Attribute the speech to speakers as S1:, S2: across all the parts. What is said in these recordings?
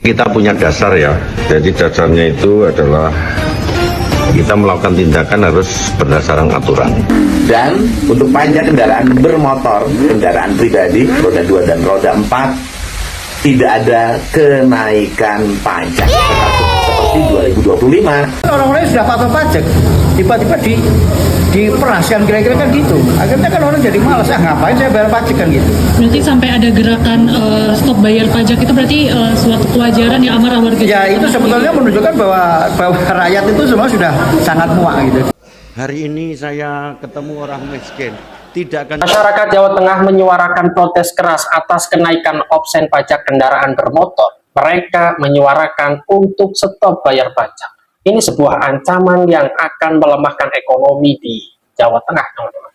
S1: Kita punya dasar ya, jadi dasarnya itu adalah kita melakukan tindakan harus berdasarkan aturan.
S2: Dan untuk pajak kendaraan bermotor, kendaraan pribadi, roda 2 dan roda 4, tidak ada kenaikan pajak seperti 2025.
S3: Orang-orang sudah patuh pajak, tiba-tiba diperahasikan kira-kira kan gitu. Akhirnya kan orang jadi malas, ngapain saya bayar pajak kan gitu.
S4: Berarti sampai ada gerakan stop bayar pajak itu berarti suatu kewajaran ya amarah warga.
S3: Ya itu sebetulnya menunjukkan bahwa rakyat itu semua sudah sangat muak gitu.
S1: Hari ini saya ketemu orang miskin. Tidak akan.
S5: Masyarakat Jawa Tengah menyuarakan protes keras atas kenaikan obsen pajak kendaraan bermotor. Mereka menyuarakan untuk stop bayar pajak. Ini sebuah ancaman yang akan melemahkan ekonomi di Jawa Tengah, teman-teman.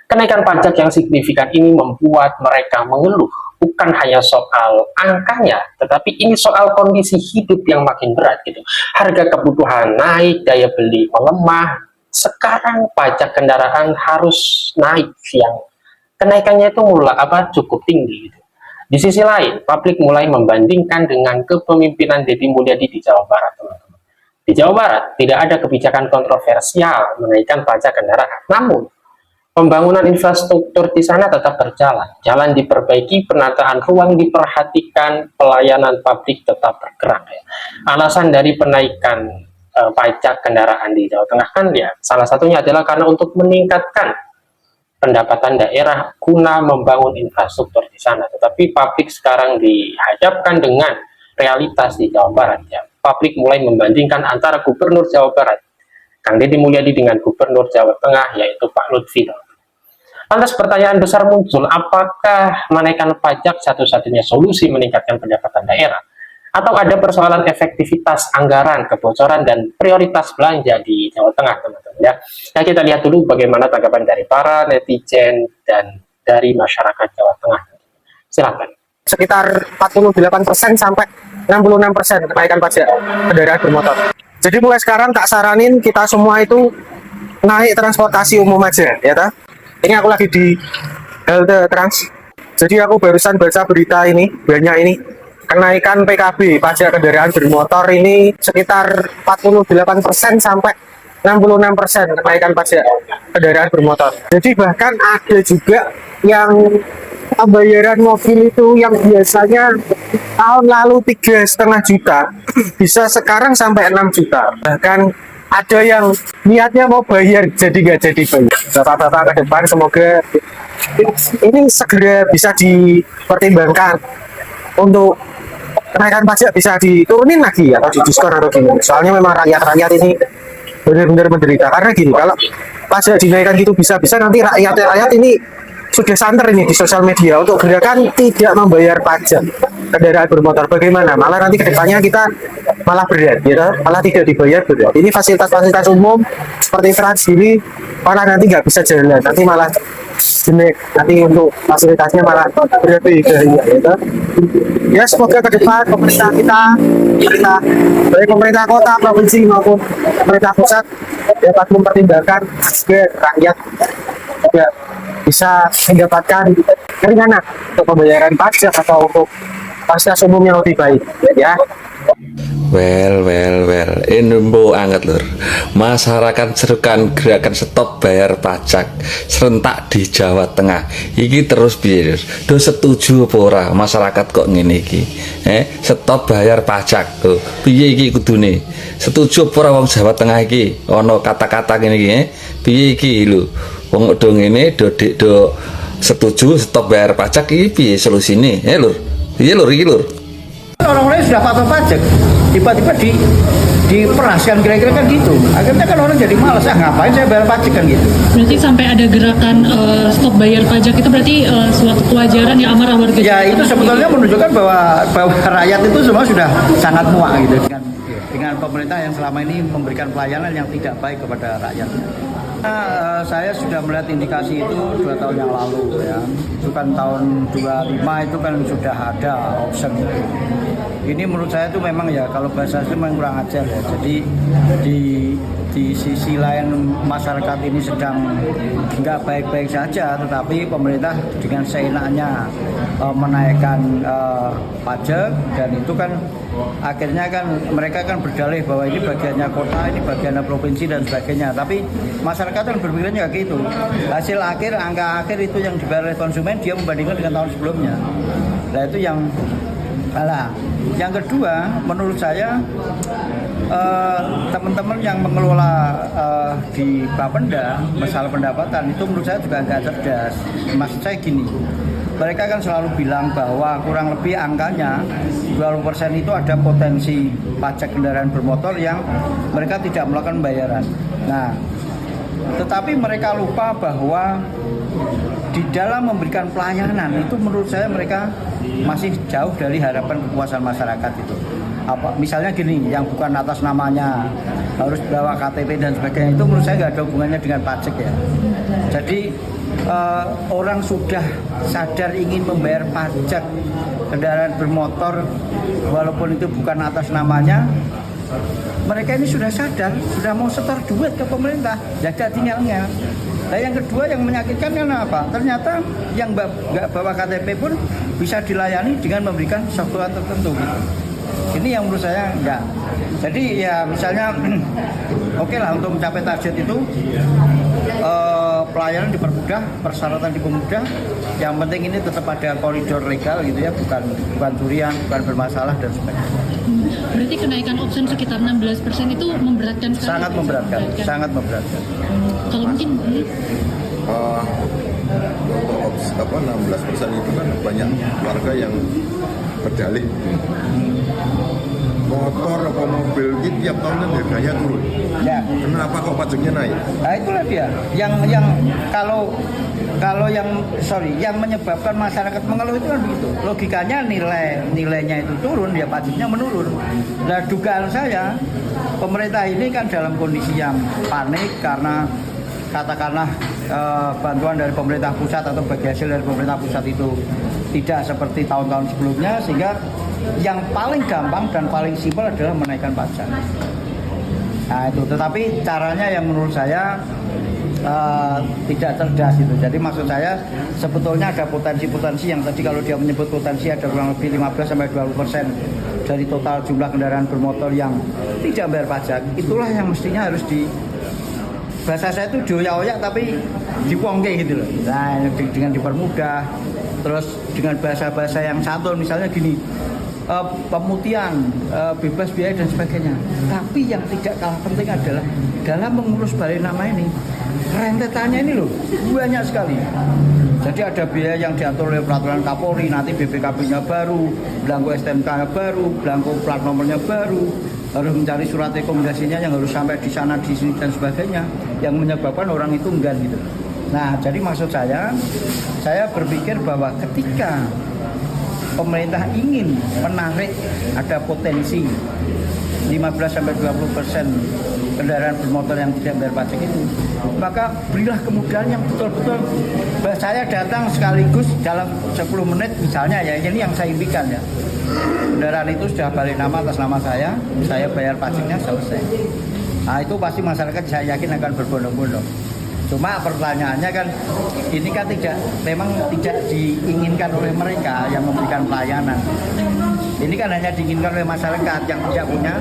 S5: Kenaikan pajak yang signifikan ini membuat mereka mengeluh. Bukan hanya soal angkanya, tetapi ini soal kondisi hidup yang makin berat gitu. Harga kebutuhan naik, daya beli melemah. Sekarang pajak kendaraan harus naik, yang kenaikannya itu cukup tinggi gitu. Di sisi lain, publik mulai membandingkan dengan kepemimpinan Deddy Mulyadi di Jawa Barat, teman-teman. Di Jawa Barat tidak ada kebijakan kontroversial menaikkan pajak kendaraan, namun pembangunan infrastruktur di sana tetap berjalan. Jalan diperbaiki, penataan ruang diperhatikan, pelayanan publik tetap bergerak. Ya. Alasan dari penaikan pajak kendaraan di Jawa Tengah kan ya salah satunya adalah karena untuk meningkatkan pendapatan daerah guna membangun infrastruktur di sana. Tetapi publik sekarang dihadapkan dengan realitas di Jawa Barat ya. Publik mulai membandingkan antara Gubernur Jawa Barat Kang Deddy Mulyadi dengan Gubernur Jawa Tengah yaitu Pak Lutfi. Lantas pertanyaan besar muncul, apakah menaikkan pajak satu-satunya solusi meningkatkan pendapatan daerah? Atau ada persoalan efektivitas anggaran, kebocoran, dan prioritas belanja di Jawa Tengah, teman-teman ya. Nah, kita lihat dulu bagaimana tanggapan dari para netizen dan dari masyarakat Jawa Tengah. Silakan.
S6: Sekitar 48% sampai 66% kenaikan pajak kendaraan bermotor. Jadi mulai sekarang tak saranin kita semua itu naik transportasi umum aja, ya ta? Ini aku lagi di halte Trans. Jadi aku barusan baca berita ini, banyak ini. Kenaikan PKB pajak kendaraan bermotor ini sekitar 48% sampai 66% kenaikan pajak kendaraan bermotor. Jadi bahkan ada juga yang pembayaran mobil itu yang biasanya tahun lalu 3,5 juta bisa sekarang sampai 6 juta. Bahkan ada yang niatnya mau bayar jadi nggak jadi bayar. Bapak-bapak ke depan semoga ini segera bisa dipertimbangkan untuk kenaikan pajak bisa diturunin lagi atau didiskon atau gimana. Soalnya memang rakyat-rakyat ini benar-benar menderita. Karena gini, kalau pajak dinaikkan gitu bisa-bisa nanti rakyat ini sudah santer ini di sosial media untuk gerakan tidak membayar pajak kendaraan bermotor. Bagaimana? Malah nanti kedepannya kita malah berat, gitu? Malah tidak dibayar berat. Ini fasilitas-fasilitas umum seperti Trans ini malah nanti nggak bisa jalan. Nanti malah jenek, nanti untuk fasilitasnya malah berat gitu. Ya semoga ke depan pemerintah kita, baik pemerintah kota, provinsi maupun pemerintah pusat dapat mempertimbangkan agar rakyat juga bisa mendapatkan keringanan untuk pembayaran pajak atau untuk fasilitas umum yang lebih baik, ya.
S7: Well, ini mbok anget lur. Masyarakat serukan gerakan stop bayar pajak serentak di Jawa Tengah. Iki terus piye, Lur? Do setuju apa ora masyarakat kok ngene iki? Stop bayar pajak. Tuh, piye iki kudune? Setuju apa ora wong Jawa Tengah iki? Ana kata-kata ngene iki, piye iki lho? Wong do ngene do setuju stop bayar pajak iki piye solusine? Lur. Piye lur iki lur?
S3: Orang-orang sudah patuh pajak, tiba-tiba diperahasikan kira-kira kan gitu. Akhirnya kan orang jadi malas, ngapain saya bayar pajak kan gitu.
S4: Berarti sampai ada gerakan stop bayar pajak itu berarti suatu kewajaran ya amarah warga.
S3: Ya itu sebetulnya menunjukkan bahwa rakyat itu semua sudah sangat muak gitu dengan pemerintah yang selama ini memberikan pelayanan yang tidak baik kepada rakyat. Saya sudah melihat indikasi itu 2 tahun yang lalu ya. Itu kan tahun 25 itu kan sudah ada option itu. ini menurut saya itu memang ya kalau bahasa itu memang kurang ajar ya. Jadi di sisi lain masyarakat ini sedang nggak baik-baik saja, tetapi pemerintah dengan seenaknya menaikkan pajak, dan itu kan akhirnya kan mereka kan berdalih bahwa ini bagiannya kota, ini bagiannya provinsi dan sebagainya. Tapi masyarakat kan berpikirnya kayak gitu. Hasil akhir, angka akhir itu yang dibayar oleh konsumen, dia membandingkan dengan tahun sebelumnya. Nah itu yang salah. Yang kedua, menurut saya teman-teman yang mengelola di Bapenda masalah pendapatan itu menurut saya juga agak cerdas. Maksud saya gini, mereka kan selalu bilang bahwa kurang lebih angkanya 20% itu ada potensi pajak kendaraan bermotor yang mereka tidak melakukan pembayaran. Nah, tetapi mereka lupa bahwa di dalam memberikan pelayanan itu menurut saya mereka masih jauh dari harapan kepuasan masyarakat itu. Misalnya gini, yang bukan atas namanya harus bawa KTP dan sebagainya, itu menurut saya nggak ada hubungannya dengan pajak ya. Jadi orang sudah sadar ingin membayar pajak kendaraan bermotor walaupun itu bukan atas namanya, mereka ini sudah sadar, sudah mau setor duit ke pemerintah, jaga tinggalnya. Nah yang kedua yang menyakitkan kan apa? Ternyata yang nggak bawa KTP pun bisa dilayani dengan memberikan software tertentu gitu. Ini yang menurut saya enggak. Jadi ya misalnya oke lah untuk mencapai target itu pelayanan dipermudah, persyaratan dipermudah. Yang penting ini tetap ada koridor legal gitu ya, bukan curian, bukan bermasalah dan sebagainya.
S4: Berarti kenaikan option sekitar 16% itu memberatkan sekali?
S3: Sangat memberatkan, sangat memberatkan.
S4: Kalau mungkin
S8: untuk 16% itu kan banyak warga yang berdalih motor atau mobil ini tiap tahun kan harganya turun.
S3: Ya.
S8: Kenapa kok pajaknya naik?
S3: Nah itulah dia yang kalau yang menyebabkan masyarakat mengeluh itu kan begitu. Logikanya nilainya itu turun, ya pajaknya menurun. Nah dugaan saya pemerintah ini kan dalam kondisi yang panik karena katakanlah bantuan dari pemerintah pusat atau bagi hasil dari pemerintah pusat itu tidak seperti tahun-tahun sebelumnya, sehingga yang paling gampang dan paling simpel adalah menaikkan pajak. Nah itu, tetapi caranya yang menurut saya tidak cerdas itu. Jadi maksud saya sebetulnya ada potensi-potensi yang tadi kalau dia menyebut potensi ada kurang lebih 15-20% dari total jumlah kendaraan bermotor yang tidak bayar pajak. Itulah yang mestinya harus bahasa saya itu dioyak-oyak tapi dipongke gitu loh. Nah dengan dipermudah, terus dengan bahasa-bahasa yang santun, misalnya gini, pemutihan, bebas biaya dan sebagainya. Tapi yang tidak kalah penting adalah dalam mengurus balai nama ini, rentetannya ini loh banyak sekali. Jadi ada biaya yang diatur oleh peraturan Kapolri, nanti BPKB-nya baru, belangko STNK-nya baru, belangko plat nomornya baru, harus mencari surat rekomendasinya yang harus sampai di sana, di sini dan sebagainya, yang menyebabkan orang itu enggan gitu. Nah, jadi maksud saya berpikir bahwa ketika pemerintah ingin menarik ada potensi 15-20% kendaraan bermotor yang tidak bayar pajak itu, maka berilah kemudahan yang betul-betul. Saya datang sekaligus dalam 10 menit misalnya ya, ini yang saya impikan ya. Kendaraan itu sudah balik nama atas nama saya bayar pajaknya, selesai. Nah itu pasti masyarakat saya yakin akan berbondong-bondong. Cuma pertanyaannya kan ini kan memang tidak diinginkan oleh mereka yang memberikan pelayanan. Ini kan hanya diinginkan oleh masyarakat yang tidak punya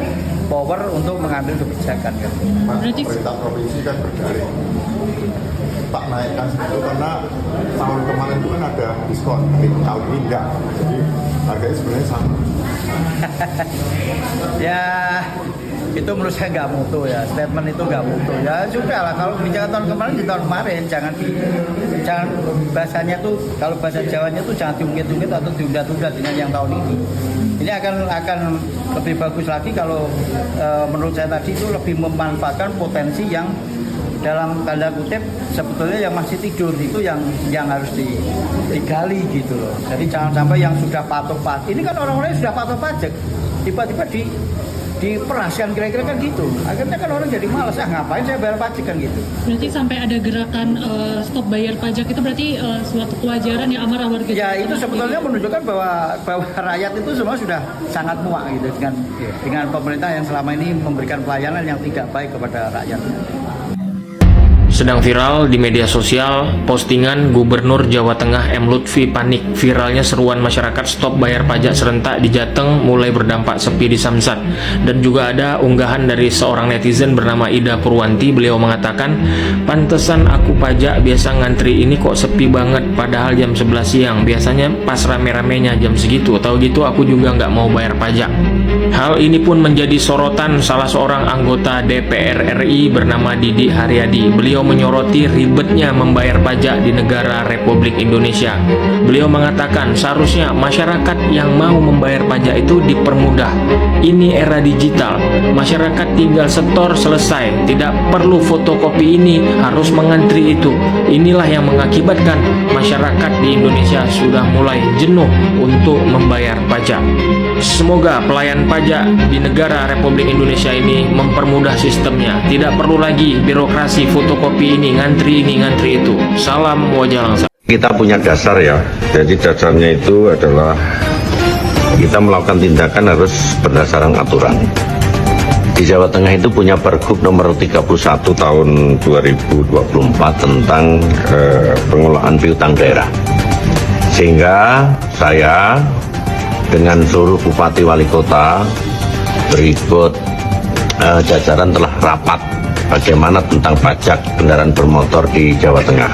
S3: power untuk mengambil kebijakan kan.
S8: Pemerintah provinsi kan berdalih tak naikkan segitu karena tahun kemarin itu kan ada diskon, tapi tahun ini enggak. Jadi harganya sebenarnya sama.
S3: Ya itu menurut saya nggak mutu ya, statement itu nggak mutu ya. Sudah lah, kalau bicara tahun kemarin di tahun kemarin, jangan bahasanya tuh, kalau bahasa Jawanya tuh jangan diungkit-ungkit atau diunda-tunda dengan yang tahun ini. Ini akan lebih bagus lagi kalau menurut saya tadi itu lebih memanfaatkan potensi yang dalam tanda kutip sebetulnya yang masih tidur itu yang harus digali gitu loh. Jadi jangan sampai yang sudah patuh pajak, ini kan orang-orang yang sudah patuh pajak tiba-tiba diperahasiakan kira-kira kan gitu. Akhirnya kan orang jadi malas, ngapain saya bayar pajak kan gitu.
S4: Berarti sampai ada gerakan stop bayar pajak itu berarti suatu kewajaran yang amarah warga.
S3: Ya itu sebetulnya menunjukkan bahwa rakyat itu semua sudah sangat muak gitu dengan pemerintah yang selama ini memberikan pelayanan yang tidak baik kepada rakyat.
S9: Sedang viral di media sosial postingan Gubernur Jawa Tengah M. Lutfi panik. Viralnya seruan masyarakat stop bayar pajak serentak di Jateng mulai berdampak sepi di Samsat. Dan juga ada unggahan dari seorang netizen bernama Ida Purwanti. Beliau mengatakan, pantesan aku pajak biasa ngantri ini kok sepi banget padahal jam 11 siang. Biasanya pas rame-ramenya jam segitu. Tahu gitu aku juga nggak mau bayar pajak. Hal ini pun menjadi sorotan salah seorang anggota DPR RI bernama Didi Haryadi. Beliau menyoroti ribetnya membayar pajak di negara Republik Indonesia. Beliau mengatakan seharusnya masyarakat yang mau membayar pajak itu dipermudah. Ini era digital, masyarakat tinggal setor selesai, tidak perlu fotokopi ini, harus mengantri itu. Inilah yang mengakibatkan masyarakat di Indonesia sudah mulai jenuh untuk membayar pajak. Semoga pelayan pajak di negara Republik Indonesia ini mempermudah sistemnya. Tidak perlu lagi birokrasi fotokopi ini, ngantri itu. Salam wajah langsung.
S1: Kita punya dasar ya, jadi dasarnya itu adalah kita melakukan tindakan harus berdasarkan aturan. Di Jawa Tengah itu punya Pergub nomor 31 tahun 2024 tentang pengelolaan piutang daerah. Sehingga saya dengan seluruh bupati wali kota berikut jajaran telah rapat bagaimana tentang pajak kendaraan bermotor di Jawa Tengah,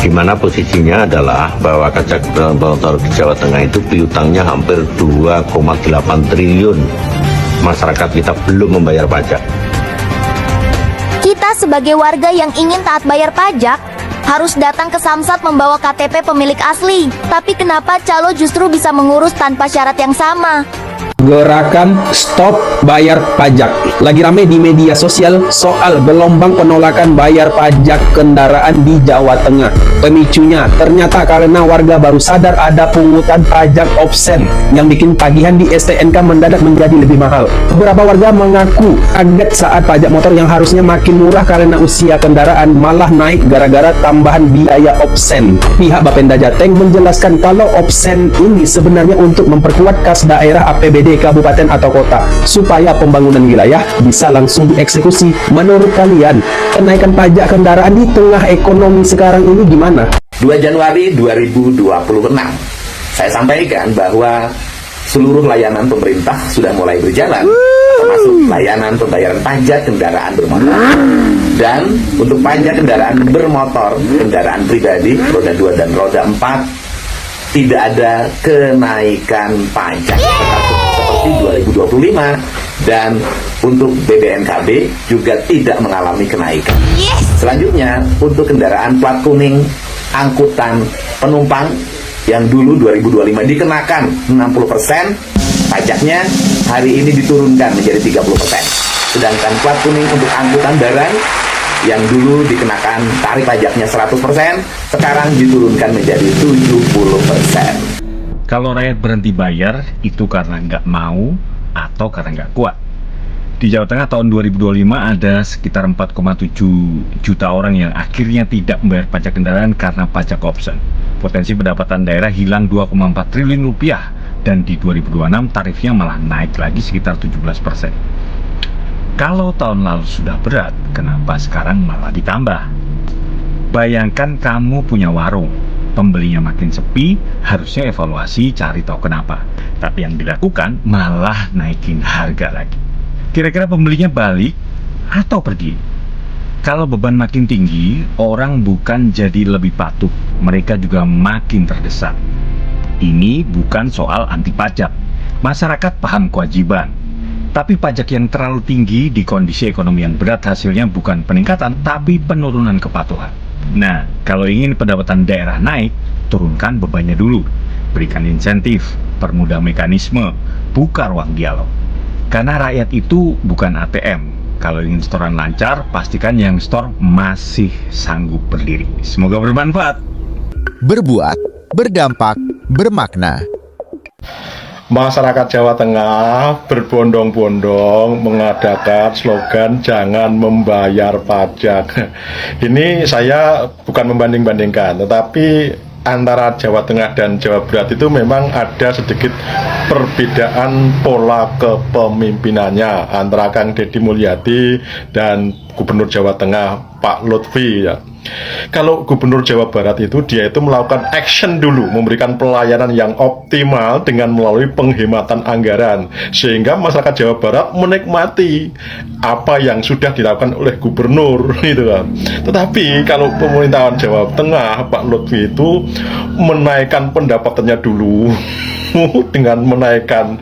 S1: di mana posisinya adalah bahwa pajak kendaraan bermotor di Jawa Tengah itu piutangnya hampir 2,8 triliun. Masyarakat kita belum membayar pajak.
S10: Kita sebagai warga yang ingin taat bayar pajak harus datang ke Samsat membawa KTP pemilik asli. Tapi kenapa calo justru bisa mengurus tanpa syarat yang sama?
S11: Gerakan Stop Bayar Pajak lagi rame di media sosial soal gelombang penolakan bayar pajak kendaraan di Jawa Tengah. Pemicunya ternyata karena warga baru sadar ada pungutan pajak offset yang bikin tagihan di STNK mendadak menjadi lebih mahal. Beberapa warga mengaku kaget saat pajak motor yang harusnya makin murah karena usia kendaraan malah naik gara-gara tambahan biaya offset. Pihak Bapenda Jateng menjelaskan kalau offset ini sebenarnya untuk memperkuat kas daerah APBD kabupaten atau kota supaya pembangunan wilayah bisa langsung dieksekusi. Menurut kalian, kenaikan pajak kendaraan di tengah ekonomi sekarang ini gimana?
S2: 2 Januari 2026 saya sampaikan bahwa seluruh layanan pemerintah sudah mulai berjalan, termasuk layanan pembayaran pajak kendaraan bermotor. Dan untuk pajak kendaraan bermotor, kendaraan pribadi roda 2 dan roda 4 tidak ada kenaikan pajak seperti 2025, dan untuk BBNKB juga tidak mengalami kenaikan. Selanjutnya untuk kendaraan plat kuning angkutan penumpang yang dulu 2025 dikenakan 60%, pajaknya hari ini diturunkan menjadi 30%. Sedangkan plat kuning untuk angkutan barang yang dulu dikenakan tarif pajaknya 100%, sekarang diturunkan menjadi 70%.
S12: Kalau rakyat berhenti bayar, itu karena nggak mau atau karena nggak kuat. Di Jawa Tengah tahun 2025 ada sekitar 4,7 juta orang yang akhirnya tidak membayar pajak kendaraan karena pajak option. Potensi pendapatan daerah hilang 2,4 triliun rupiah, dan di 2026 tarifnya malah naik lagi sekitar 17%. Kalau tahun lalu sudah berat, kenapa sekarang malah ditambah? Bayangkan kamu punya warung, pembelinya makin sepi, harusnya evaluasi cari tahu kenapa. Tapi yang dilakukan malah naikin harga lagi. Kira-kira pembelinya balik atau pergi? Kalau beban makin tinggi, orang bukan jadi lebih patuh, mereka juga makin terdesak. Ini bukan soal anti pajak. Masyarakat paham kewajiban. Tapi pajak yang terlalu tinggi di kondisi ekonomi yang berat hasilnya bukan peningkatan, tapi penurunan kepatuhan. Nah, kalau ingin pendapatan daerah naik, turunkan bebannya dulu. Berikan insentif, permudah mekanisme, buka ruang dialog. Karena rakyat itu bukan ATM. Kalau ingin setoran lancar, pastikan yang store masih sanggup berdiri. Semoga bermanfaat.
S13: Berbuat, berdampak, bermakna.
S8: masyarakat Jawa Tengah berbondong-bondong mengadakan slogan jangan membayar pajak. Ini saya bukan membanding-bandingkan, tetapi antara Jawa Tengah dan Jawa Barat itu memang ada sedikit perbedaan pola kepemimpinannya antara Kang Deddy Mulyadi dan Gubernur Jawa Tengah Pak Lutfi ya. Kalau Gubernur Jawa Barat itu dia itu melakukan action dulu, memberikan pelayanan yang optimal dengan melalui penghematan anggaran, sehingga masyarakat Jawa Barat menikmati apa yang sudah dilakukan oleh gubernur gitu kan. Tetapi kalau pemerintahan Jawa Tengah Pak Lutfi itu menaikkan pendapatannya dulu dengan menaikkan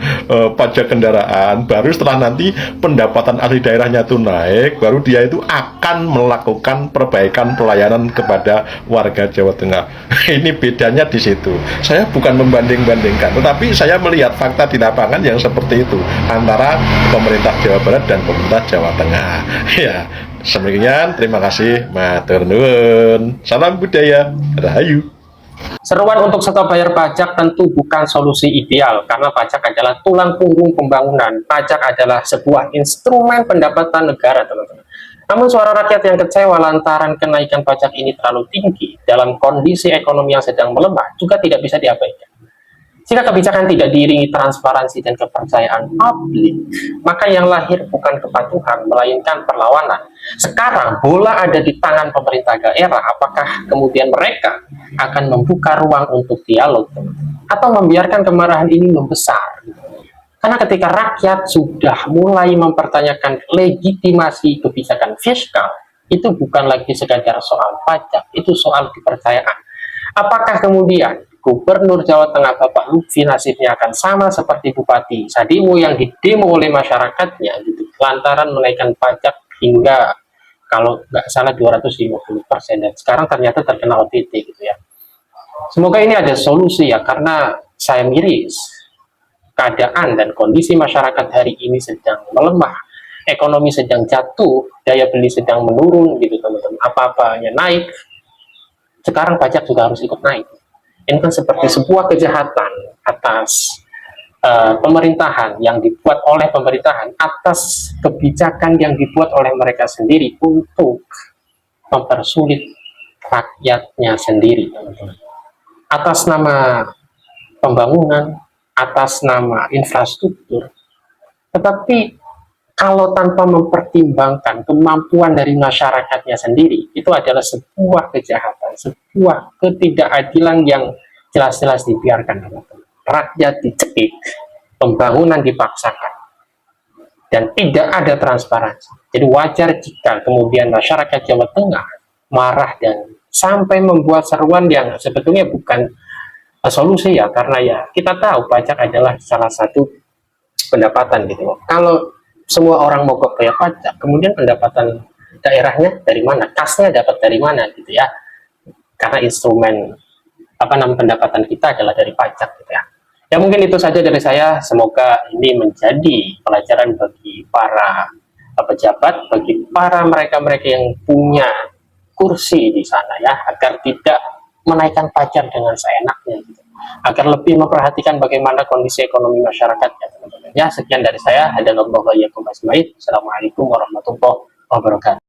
S8: pajak kendaraan, baru setelah nanti pendapatan ahli daerahnya itu naik, baru dia itu akan melakukan perbaikan pelayanan kepada warga Jawa Tengah. Ini bedanya di situ. Saya bukan membanding-bandingkan, tetapi saya melihat fakta di lapangan yang seperti itu antara pemerintah Jawa Barat dan pemerintah Jawa Tengah. Ya, demikian. Terima kasih. Matur nuwun. Salam budaya. Rahayu.
S5: Seruan untuk stop bayar pajak tentu bukan solusi ideal, karena pajak adalah tulang punggung pembangunan. Pajak adalah sebuah instrumen pendapatan negara, teman-teman. Namun suara rakyat yang kecewa lantaran kenaikan pajak ini terlalu tinggi dalam kondisi ekonomi yang sedang melemah juga tidak bisa diabaikan. Jika kebijakan tidak diiringi transparansi dan kepercayaan publik, maka yang lahir bukan kepatuhan, melainkan perlawanan. Sekarang bola ada di tangan pemerintah daerah, apakah kemudian mereka akan membuka ruang untuk dialog atau membiarkan kemarahan ini membesar? Karena ketika rakyat sudah mulai mempertanyakan legitimasi kebijakan fiskal, itu bukan lagi sekadar soal pajak, itu soal kepercayaan. Apakah kemudian Gubernur Jawa Tengah Bapak Lutfi nasibnya akan sama seperti Bupati Sadimo yang didemo oleh masyarakatnya gitu, lantaran menaikkan pajak hingga kalau nggak salah 250%, dan sekarang ternyata terkena OTT gitu ya. Semoga ini ada solusi ya, karena saya miris keadaan dan kondisi masyarakat hari ini sedang melemah, ekonomi sedang jatuh, daya beli sedang menurun gitu teman-teman, apa-apanya naik, sekarang pajak juga harus ikut naik. Ini kan seperti sebuah kejahatan atas pemerintahan yang dibuat oleh pemerintahan, atas kebijakan yang dibuat oleh mereka sendiri untuk mempersulit rakyatnya sendiri, teman-teman. Atas nama pembangunan, atas nama infrastruktur. Tetapi kalau tanpa mempertimbangkan kemampuan dari masyarakatnya sendiri, itu adalah sebuah kejahatan, sebuah ketidakadilan yang jelas-jelas dibiarkan. Rakyat dicekik, pembangunan dipaksakan, dan tidak ada transparansi. Jadi wajar jika kemudian masyarakat Jawa Tengah marah dan sampai membuat seruan yang sebetulnya bukan solusi ya, karena ya kita tahu pajak adalah salah satu pendapatan gitu. Kalau semua orang mogok bayar pajak, kemudian pendapatan daerahnya dari mana? Kasnya dapat dari mana gitu ya? Karena instrumen pendapatan kita adalah dari pajak gitu ya. Ya mungkin itu saja dari saya. Semoga ini menjadi pelajaran bagi para pejabat, bagi para mereka-mereka yang punya kursi di sana ya, agar tidak menaikkan pajak dengan seenaknya gitu. Agar lebih memperhatikan bagaimana kondisi ekonomi masyarakatnya, teman-teman. Ya, sekian dari saya. Assalamualaikum warahmatullahi wabarakatuh.